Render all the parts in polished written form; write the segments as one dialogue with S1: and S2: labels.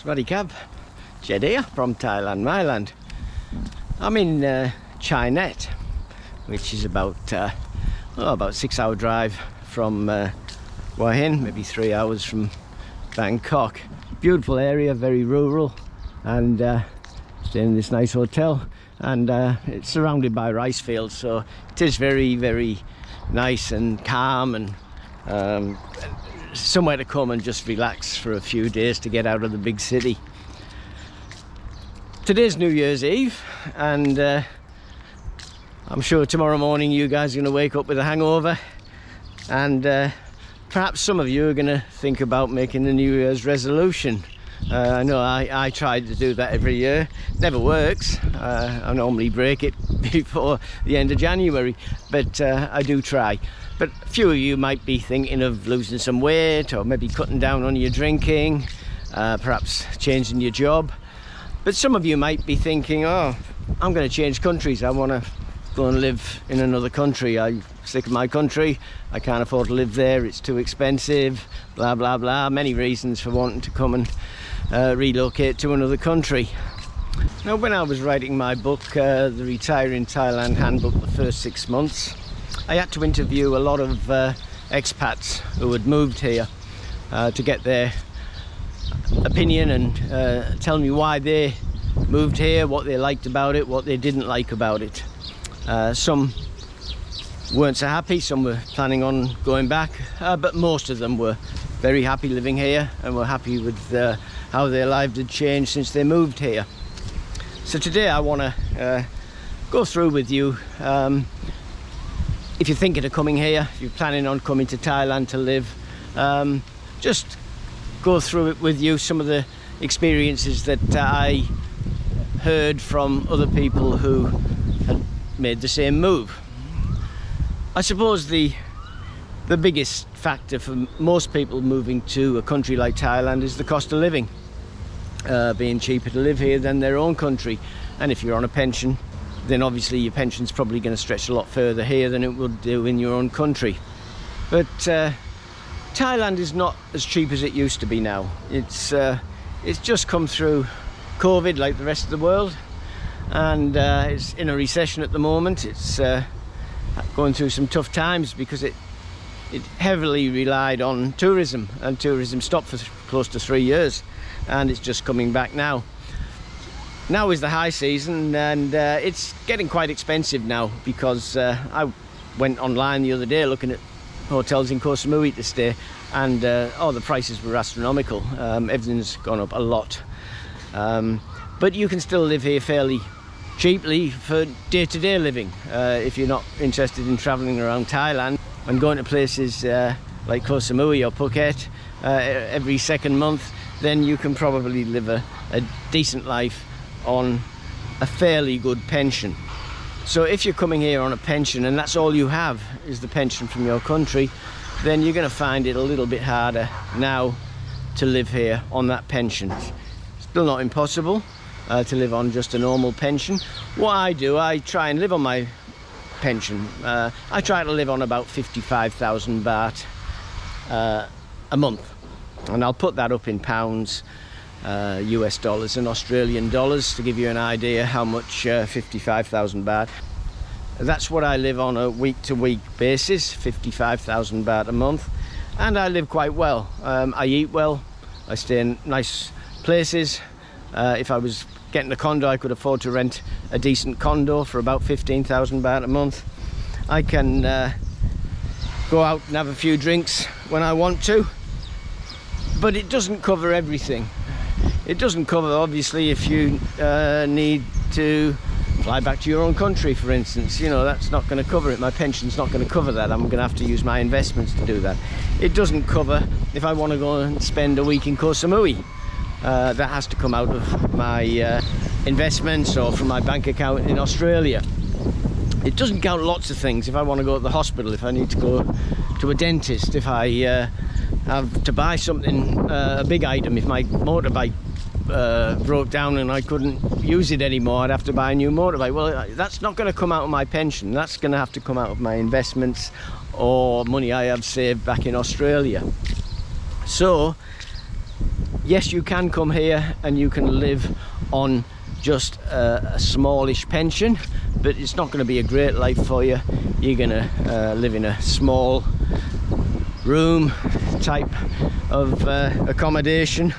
S1: Swaddy Cab, Jed here from Thailand, my land. I'm in Chinet, which is about 6-hour drive from Hua Hin, maybe 3 hours from Bangkok. Beautiful area, very rural, and staying in this nice hotel, and it's surrounded by rice fields, so it is very, very nice and calm, and somewhere to come and just relax for a few days to get out of the big city. Today's New Year's Eve, and I'm sure tomorrow morning you guys are going to wake up with a hangover, and perhaps some of you are going to think about making a New Year's resolution. I know I tried to do that every year. Never works. I normally break it before the end of January, but I do try. But a few of you might be thinking of losing some weight, or maybe cutting down on your drinking, perhaps changing your job. But some of you might be thinking, oh, I'm going to change countries. I want to go and live in another country. I'm sick of my country. I can't afford to live there. It's too expensive, blah, blah, blah. Many reasons for wanting to come and relocate to another country. Now, when I was writing my book, the Retiring Thailand Handbook, the first 6 months, I had to interview a lot of expats who had moved here to get their opinion and tell me why they moved here, what they liked about it, what they didn't like about it. Some weren't so happy, some were planning on going back, but most of them were very happy living here and were happy with how their lives had changed since they moved here. So today I want to go through with you, if you're thinking of coming here, if you're planning on coming to Thailand to live, just go through it with you, some of the experiences that I heard from other people who had made the same move. I suppose the biggest factor for most people moving to a country like Thailand is the cost of living, being cheaper to live here than their own country. And if you're on a pension, then obviously your pension's probably going to stretch a lot further here than it would do in your own country. But Thailand is not as cheap as it used to be now. It's just come through COVID like the rest of the world, and it's in a recession at the moment. It's going through some tough times because it heavily relied on tourism, and tourism stopped for close to 3 years, and it's just coming back now. Now is the high season, and it's getting quite expensive now, because I went online the other day looking at hotels in Koh Samui to stay, and the prices were astronomical. Everything's gone up a lot, but you can still live here fairly cheaply for day-to-day living. If you're not interested in traveling around Thailand and going to places like Koh Samui or Phuket every second month, then you can probably live a decent life on a fairly good pension. So if you're coming here on a pension and that's all you have is the pension from your country, then you're going to find it a little bit harder now to live here on that pension. Still not impossible to live on just a normal pension. What I do, I try and live on my pension. I try to live on about 55,000 baht a month, and I'll put that up in pounds, US dollars and Australian dollars to give you an idea how much 55,000 baht. That's what I live on a week-to-week basis, 55,000 baht a month, and I live quite well. I eat well, I stay in nice places. If I was getting a condo, I could afford to rent a decent condo for about 15,000 baht a month. I can go out and have a few drinks when I want to, but it doesn't cover everything. It doesn't cover, obviously, if you need to fly back to your own country, for instance. You know, that's not going to cover it. My pension's not going to cover that. I'm going to have to use my investments to do that. It doesn't cover if I want to go and spend a week in Koh Samui. That has to come out of my investments or from my bank account in Australia. It doesn't count lots of things. If I want to go to the hospital, if I need to go to a dentist, if I have to buy something, a big item, if my motorbike broke down and I couldn't use it anymore, I'd have to buy a new motorbike. Well, that's not going to come out of my pension. That's going to have to come out of my investments or money I have saved back in Australia. So Yes, you can come here and you can live on just a smallish pension, but it's not going to be a great life for you. You're going to live in a small room type of accommodation,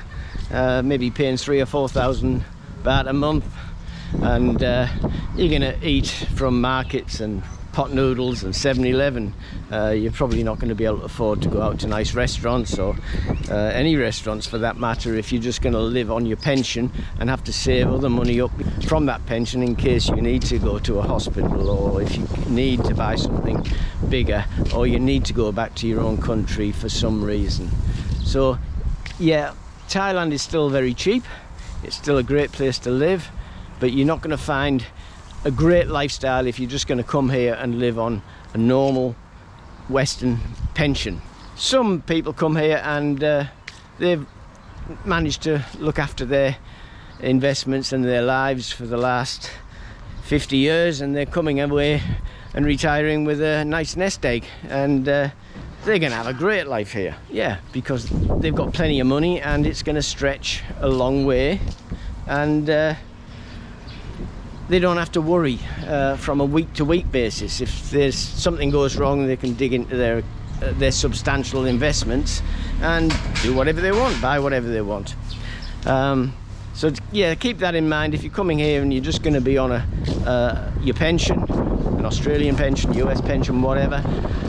S1: maybe paying 3,000 or 4,000 baht a month, and you're going to eat from markets and pot noodles and 7-Eleven. You're probably not going to be able to afford to go out to nice restaurants, or any restaurants for that matter, if you're just going to live on your pension and have to save other money up from that pension in case you need to go to a hospital, or if you need to buy something bigger, or you need to go back to your own country for some reason. So yeah, Thailand is still very cheap. It's still a great place to live, but you're not going to find a great lifestyle if you're just going to come here and live on a normal Western pension. Some people come here and they've managed to look after their investments and their lives for the last 50 years, and they're coming away and retiring with a nice nest egg, and they're going to have a great life here. Yeah, because they've got plenty of money and it's going to stretch a long way, and they don't have to worry from a week-to-week basis. If there's something goes wrong, they can dig into their substantial investments and do whatever they want, buy whatever they want. So yeah, keep that in mind. If you're coming here and you're just going to be on your pension, an Australian pension, US pension, whatever,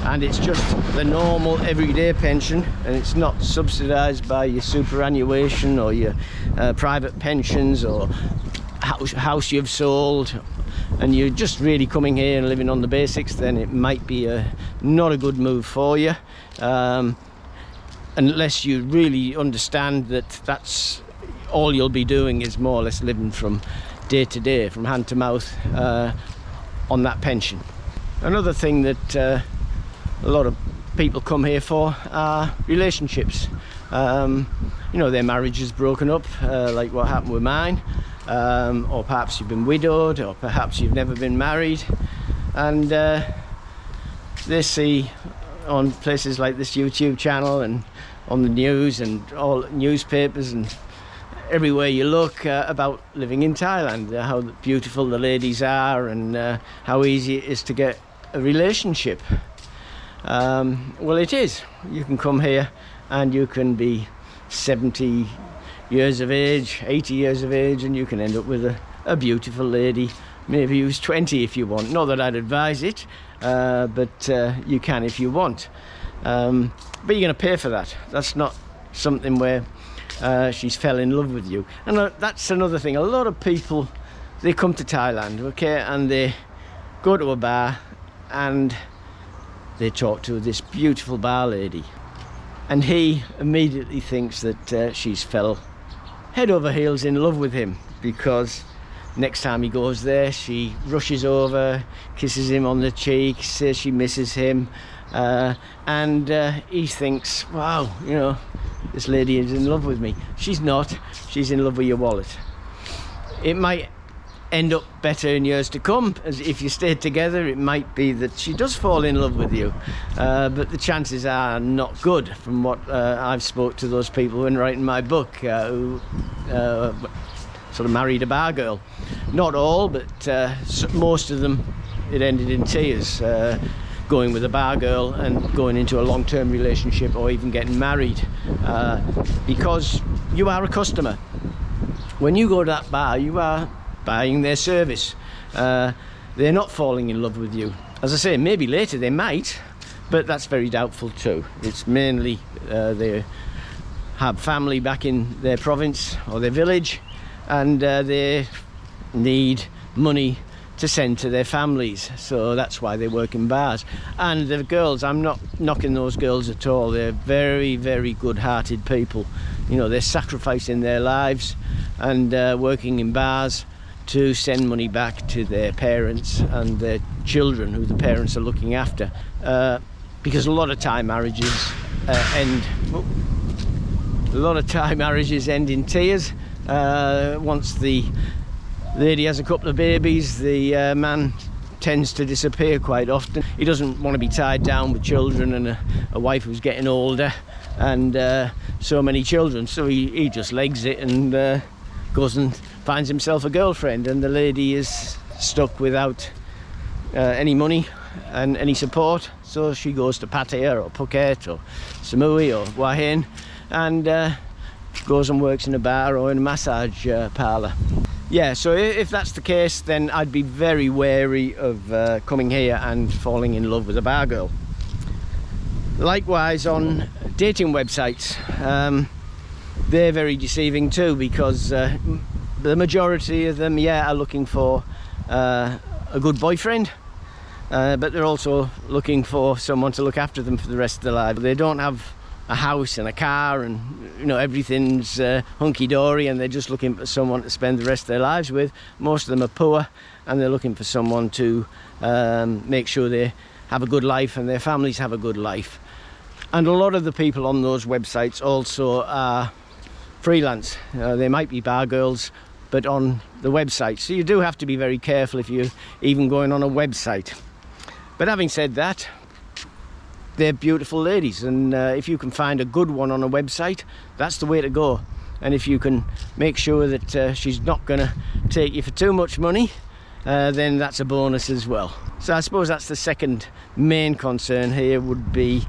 S1: and it's just the normal everyday pension, and it's not subsidised by your superannuation or your private pensions or house you've sold, and you're just really coming here and living on the basics, then it might be not a good move for you, unless you really understand that that's all you'll be doing, is more or less living from day to day, from hand to mouth, on that pension. Another thing that a lot of people come here for are relationships. You know, their marriage is broken up, like what happened with mine. Or perhaps you've been widowed, or perhaps you've never been married, and they see on places like this YouTube channel and on the news and all newspapers and everywhere you look about living in Thailand, how beautiful the ladies are, and how easy it is to get a relationship. Well, it is. You can come here and you can be 70 years of age, 80 years of age, and you can end up with a beautiful lady, maybe who's 20 if you want. Not that I'd advise it, but you can if you want. But you're going to pay for that. That's not something where she's fell in love with you. And that's another thing. A lot of people, they come to Thailand, okay, and they go to a bar and they talk to this beautiful bar lady, and he immediately thinks that she's fell head over heels in love with him, because next time he goes there she rushes over, kisses him on the cheek, says she misses him, and he thinks, wow, you know, this lady is in love with me. She's not. She's in love with your wallet. It might end up better in years to come, as if you stayed together. It might be that she does fall in love with you, but the chances are not good, from what I've spoke to those people when writing my book, who sort of married a bar girl. Not all, but most of them, it ended in tears, going with a bar girl and going into a long-term relationship, or even getting married, because you are a customer. When you go to that bar, you are buying their service. They're not falling in love with you. As I say, maybe later they might, but that's very doubtful too. It's mainly they have family back in their province or their village, and they need money to send to their families, so that's why they work in bars. And the girls, I'm not knocking those girls at all. They're very, very good-hearted people. You know, they're sacrificing their lives and working in bars to send money back to their parents and their children, who the parents are looking after, because a lot of Thai marriages end in tears. Once the lady has a couple of babies, the man tends to disappear quite often. He doesn't want to be tied down with children and a wife who's getting older, and so many children, so he just legs it and goes and finds himself a girlfriend, and the lady is stuck without any money and any support, so she goes to Pattaya or Phuket or Samui or Hua Hin and goes and works in a bar or in a massage parlour. Yeah, so if that's the case, then I'd be very wary of coming here and falling in love with a bar girl. Likewise on dating websites, they're very deceiving too, because the majority of them, yeah, are looking for a good boyfriend, but they're also looking for someone to look after them for the rest of their life. They don't have a house and a car and, you know, everything's hunky-dory, and they're just looking for someone to spend the rest of their lives with. Most of them are poor, and they're looking for someone to make sure they have a good life and their families have a good life. And a lot of the people on those websites also are freelance. They might be bar girls, but on the website, so you do have to be very careful if you're even going on a website. But having said that, they're beautiful ladies, and if you can find a good one on a website, that's the way to go. And if you can make sure that she's not going to take you for too much money, then that's a bonus as well. So I suppose that's the second main concern here, would be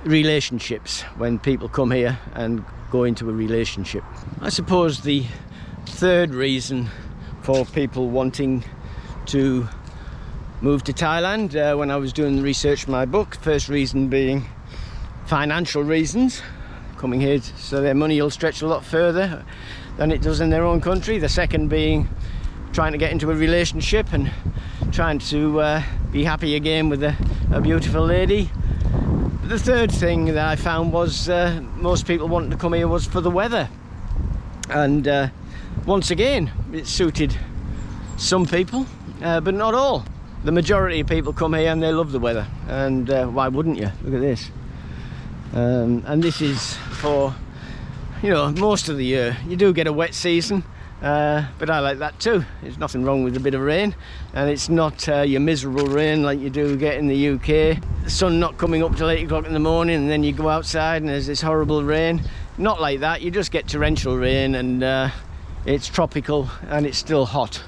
S1: relationships, when people come here and go into a relationship. I suppose the third reason for people wanting to move to Thailand, when I was doing the research for my book, first reason being financial reasons, coming here so their money will stretch a lot further than it does in their own country. The second being trying to get into a relationship and trying to be happy again with a beautiful lady. The third thing that I found was most people wanting to come here was for the weather, and once again it suited some people, but not all. The majority of people come here and they love the weather, and why wouldn't you? Look at this. And this is for, you know, most of the year. You do get a wet season, but I like that too. There's nothing wrong with a bit of rain, and it's not your miserable rain like you do get in the UK. The sun not coming up till 8 o'clock in the morning, and then you go outside and there's this horrible rain. Not like that. You just get torrential rain, and it's tropical and it's still hot.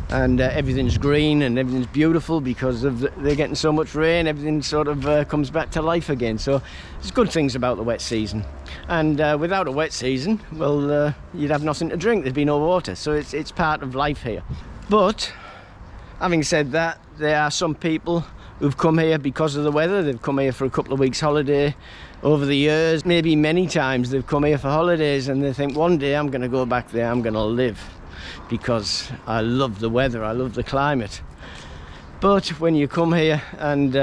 S1: And everything's green and everything's beautiful because of they're getting so much rain. Everything sort of comes back to life again. So there's good things about the wet season. And without a wet season, well, you'd have nothing to drink. There'd be no water. So it's part of life here. But having said that, there are some people who've come here because of the weather. They've come here for a couple of weeks holiday over the years. Maybe many times they've come here for holidays, and they think, one day I'm going to go back there, I'm going to live, because I love the weather, I love the climate. But when you come here and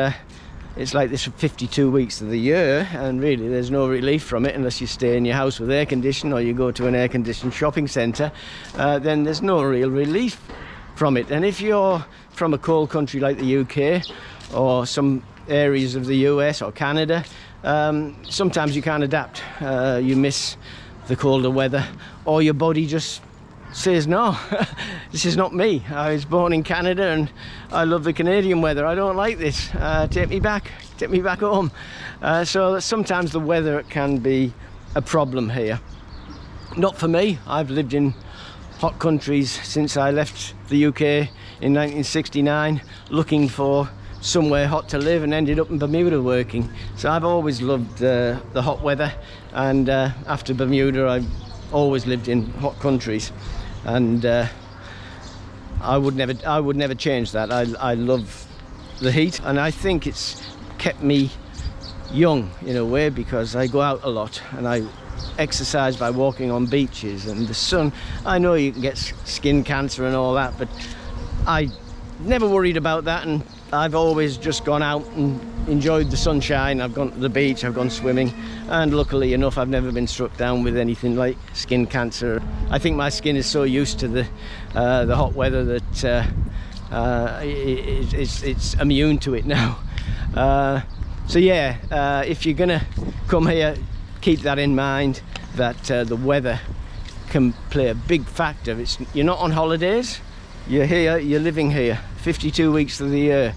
S1: it's like this for 52 weeks of the year, and really there's no relief from it unless you stay in your house with air conditioning or you go to an air conditioned shopping centre, then there's no real relief from it. And if you're from a cold country like the UK or some areas of the US or Canada, sometimes you can't adapt. You miss the colder weather, or your body just says, no, this is not me. I was born in Canada and I love the Canadian weather. I don't like this. Take me back home. So sometimes the weather can be a problem here. Not for me. I've lived in hot countries since I left the UK in 1969, looking for somewhere hot to live, and ended up in Bermuda working. So I've always loved the hot weather, and after Bermuda I've always lived in hot countries. And I would never change that. I love the heat, and I think it's kept me young in a way, because I go out a lot and I exercise by walking on beaches, and the sun, I know you can get skin cancer and all that, but I never worried about that, and I've always just gone out and enjoyed the sunshine. I've gone to the beach, I've gone swimming, and luckily enough I've never been struck down with anything like skin cancer. I think my skin is so used to the hot weather that it's immune to it now. So yeah, if you're gonna come here, keep that in mind, that the weather can play a big factor. You're not on holidays, you're here, you're living here 52 weeks of the year.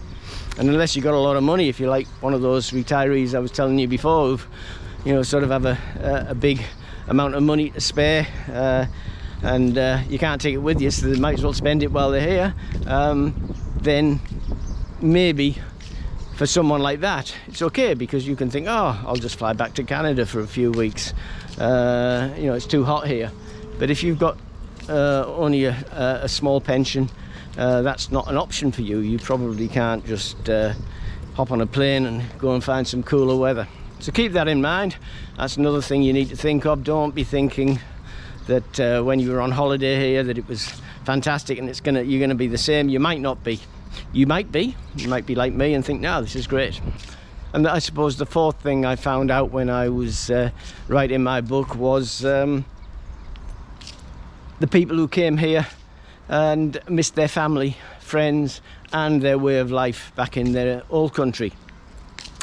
S1: And unless you've got a lot of money, if you're like one of those retirees I was telling you before, who've, you know, sort of have a big amount of money to spare, and you can't take it with you, so they might as well spend it while they're here, then maybe for someone like that it's okay, because you can think, oh, I'll just fly back to Canada for a few weeks, you know, it's too hot here. But if you've got only a small pension, that's not an option for you. You probably can't just hop on a plane and go and find some cooler weather. So keep that in mind. That's another thing you need to think of. Don't be thinking that when you were on holiday here that it was fantastic and you're gonna be the same. You might not be. You might be like me and think, no, this is great. And I suppose the fourth thing I found out when I was writing my book was the people who came here and missed their family, friends, and their way of life back in their old country.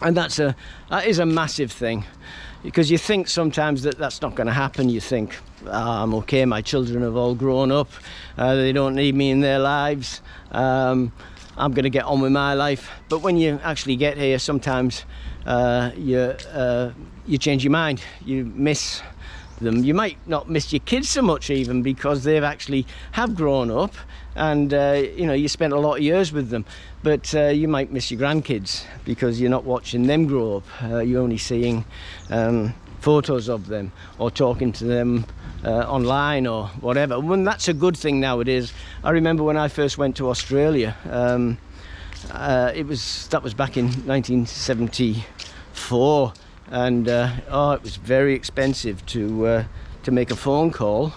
S1: And that is a massive thing, because you think sometimes that that's not going to happen. You think, I'm okay, my children have all grown up, they don't need me in their lives, I'm going to get on with my life. But when you actually get here, sometimes you change your mind. You miss them. You might not miss your kids so much, even, because they've actually have grown up, and you know, you spent a lot of years with them. But you might miss your grandkids because you're not watching them grow up. You're only seeing photos of them or talking to them online or whatever. When that's a good thing nowadays. I remember when I first went to Australia, that was back in 1974. And oh, it was very expensive to make a phone call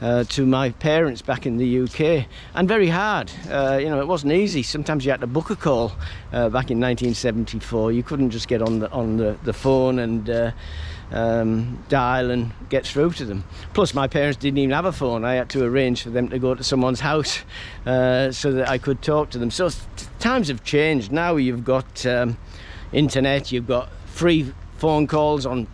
S1: to my parents back in the UK, and very hard. You know, it wasn't easy. Sometimes you had to book a call back in 1974. You couldn't just get on the phone and dial and get through to them. Plus, my parents didn't even have a phone. I had to arrange for them to go to someone's house so that I could talk to them. So times have changed. Now you've got internet, you've got free phone calls on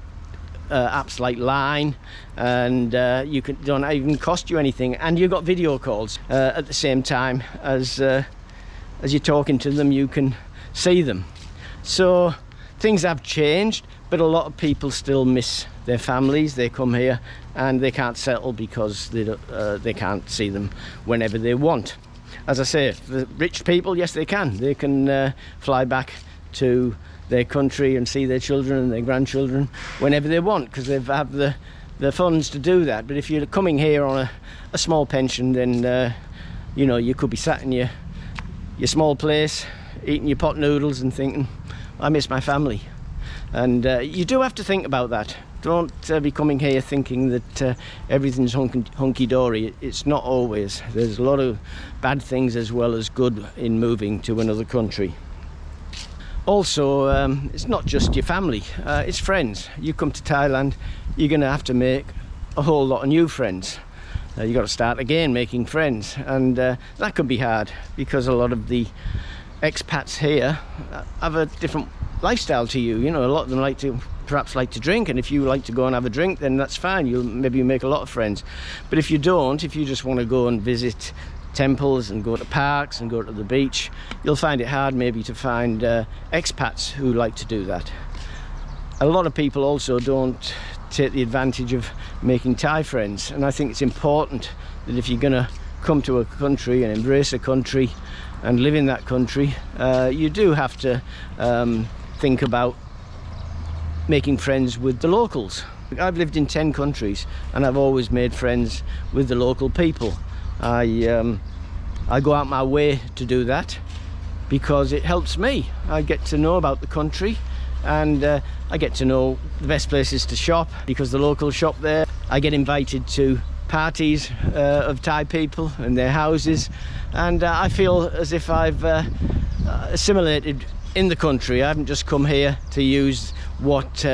S1: apps like Line, and don't even cost you anything, and you've got video calls at the same time as you're talking to them. You can see them. So things have changed, but a lot of people still miss their families. They come here and they can't settle because they can't see them whenever they want. As I say, the rich people, yes, they can fly back to their country and see their children and their grandchildren whenever they want, because they have the funds to do that. But if you're coming here on a small pension, then you know, you could be sat in your small place eating your pot noodles and thinking, I miss my family. And you do have to think about that. Don't be coming here thinking that everything's hunky-dory. It's not always. There's a lot of bad things as well as good in moving to another country. Also, it's not just your family, it's friends. You come to Thailand, you're going to have to make a whole lot of new friends. You've got to start again making friends, and that can be hard, because a lot of the expats here have a different lifestyle to you. You know, a lot of them perhaps like to drink, and if you like to go and have a drink, then that's fine. You'll maybe make a lot of friends. But if you don't, if you just want to go and visit temples and go to parks and go to the beach, you'll find it hard maybe to find expats who like to do that. A lot of people also don't take the advantage of making Thai friends, and I think it's important that if you're going to come to a country and embrace a country and live in that country, you do have to think about making friends with the locals. I've lived in 10 countries and I've always made friends with the local people. I go out my way to do that because it helps me. I get to know about the country, and I get to know the best places to shop because the locals shop there. I get invited to parties of Thai people and their houses, and I feel as if I've assimilated in the country. I haven't just come here to use what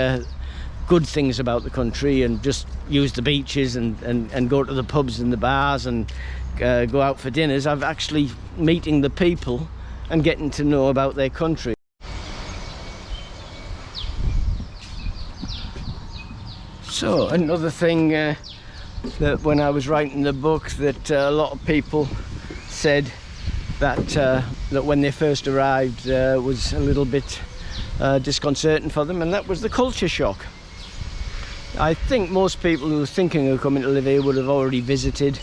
S1: good things about the country and just use the beaches and go to the pubs and the bars and go out for dinners. I've actually meeting the people and getting to know about their country. So another thing that when I was writing the book that a lot of people said that when they first arrived was a little bit disconcerting for them, and that was the culture shock. I think most people who are thinking of coming to live here would have already visited,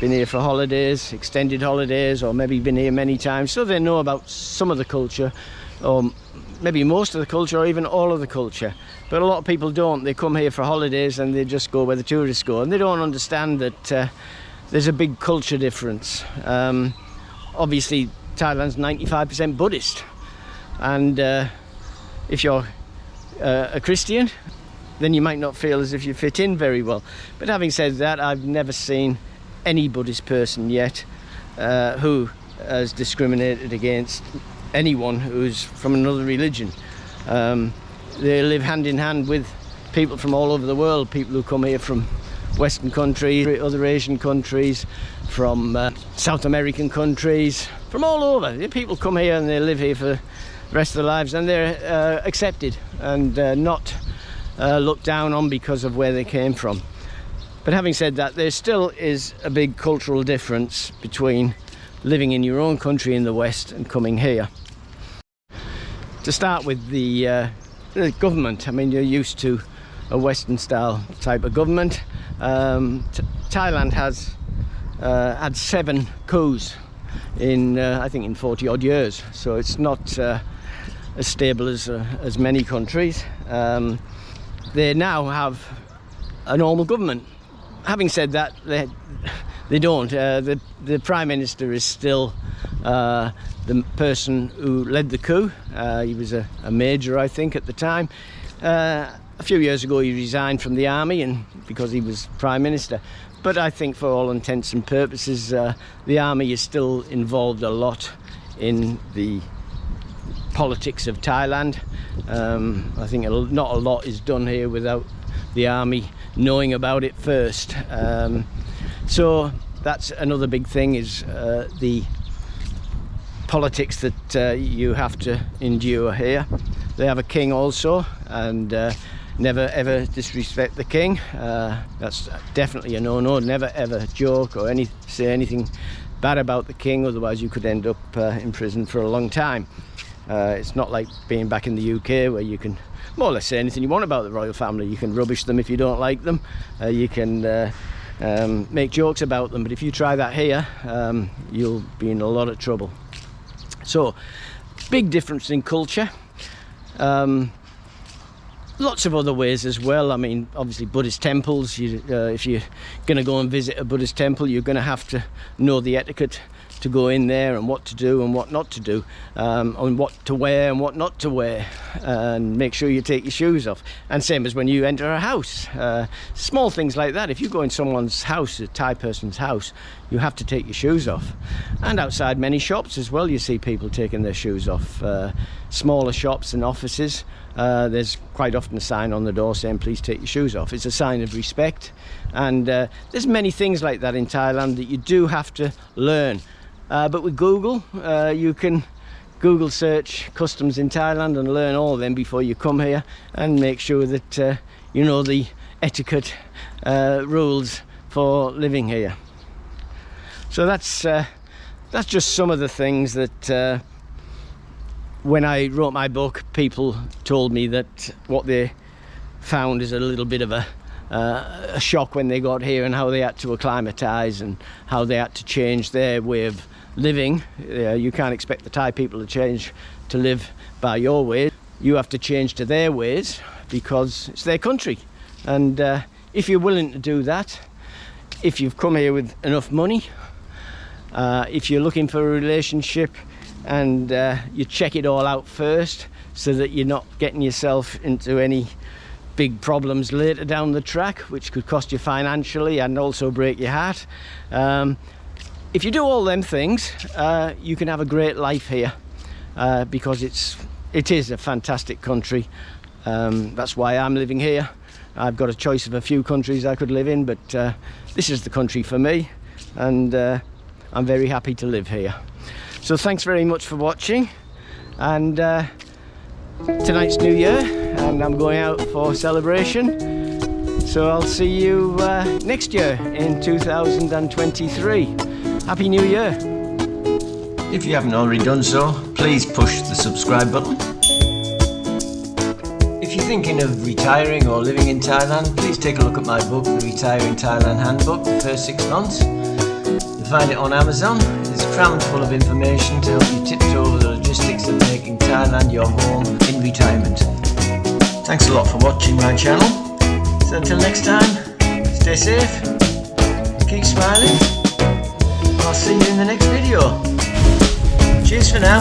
S1: been here for holidays, extended holidays, or maybe been here many times, so they know about some of the culture, or maybe most of the culture, or even all of the culture. But a lot of people don't. They come here for holidays and they just go where the tourists go, and they don't understand that there's a big culture difference. Obviously Thailand's 95% Buddhist, and if you're a Christian, then you might not feel as if you fit in very well. But having said that, I've never seen any Buddhist person yet who has discriminated against anyone who's from another religion. They live hand in hand with people from all over the world, people who come here from Western countries, other Asian countries, from South American countries, from all over. People come here and they live here for the rest of their lives, and they're accepted and not looked down on because of where they came from. But having said that, there still is a big cultural difference between living in your own country in the West and coming here. To start with, the government. I mean, you're used to a Western style type of government. Thailand has had 7 coups in I think in 40 odd years, so it's not as stable as many countries. They now have a normal government. Having said that, they don't. The Prime Minister is still the person who led the coup. He was a major, I think, at the time. A few years ago he resigned from the army, and because he was Prime Minister. But I think for all intents and purposes the army is still involved a lot in the politics of Thailand. I think not a lot is done here without the army knowing about it first. So that's another big thing, is the politics that you have to endure here. They have a king also, and never ever disrespect the king. That's definitely a no-no. Never ever joke or say anything bad about the king, otherwise you could end up in prison for a long time. It's not like being back in the UK where you can more or less say anything you want about the royal family. You can rubbish them if you don't like them. You can make jokes about them, but if you try that here, you'll be in a lot of trouble. So, big difference in culture. Lots of other ways as well. I mean, obviously Buddhist temples. If you're going to go and visit a Buddhist temple, you're going to have to know the etiquette to go in there, and what to do and what not to do, and what to wear and what not to wear, and make sure you take your shoes off. And same as when you enter a house, small things like that. If you go in someone's house, a Thai person's house, you have to take your shoes off. And outside many shops as well, you see people taking their shoes off. Smaller shops and offices, there's quite often a sign on the door saying please take your shoes off. It's a sign of respect. And there's many things like that in Thailand that you do have to learn. But with Google, you can Google search customs in Thailand and learn all of them before you come here, and make sure that you know the etiquette rules for living here. So that's just some of the things that when I wrote my book, people told me that what they found is a little bit of a shock when they got here, and how they had to acclimatise and how they had to change their way of living. You can't expect the Thai people to change to live by your ways. You have to change to their ways because it's their country. And if you're willing to do that, if you've come here with enough money, if you're looking for a relationship, and you check it all out first so that you're not getting yourself into any big problems later down the track, which could cost you financially and also break your heart. If you do all them things, you can have a great life here, because it is a fantastic country. That's why I'm living here. I've got a choice of a few countries I could live in, but this is the country for me, and I'm very happy to live here. So thanks very much for watching, and tonight's New Year and I'm going out for celebration, so I'll see you next year in 2023. Happy New Year. If you haven't already done so, please push the subscribe button. If you're thinking of retiring or living in Thailand, please take a look at my book, The Retire in Thailand Handbook, the first 6 months. You'll find it on Amazon. It's crammed full of information to help you tiptoe over the logistics of making Thailand your home in retirement. Thanks a lot for watching my channel. So until next time, stay safe, keep smiling, and I'll see you in the next video. Cheers for now.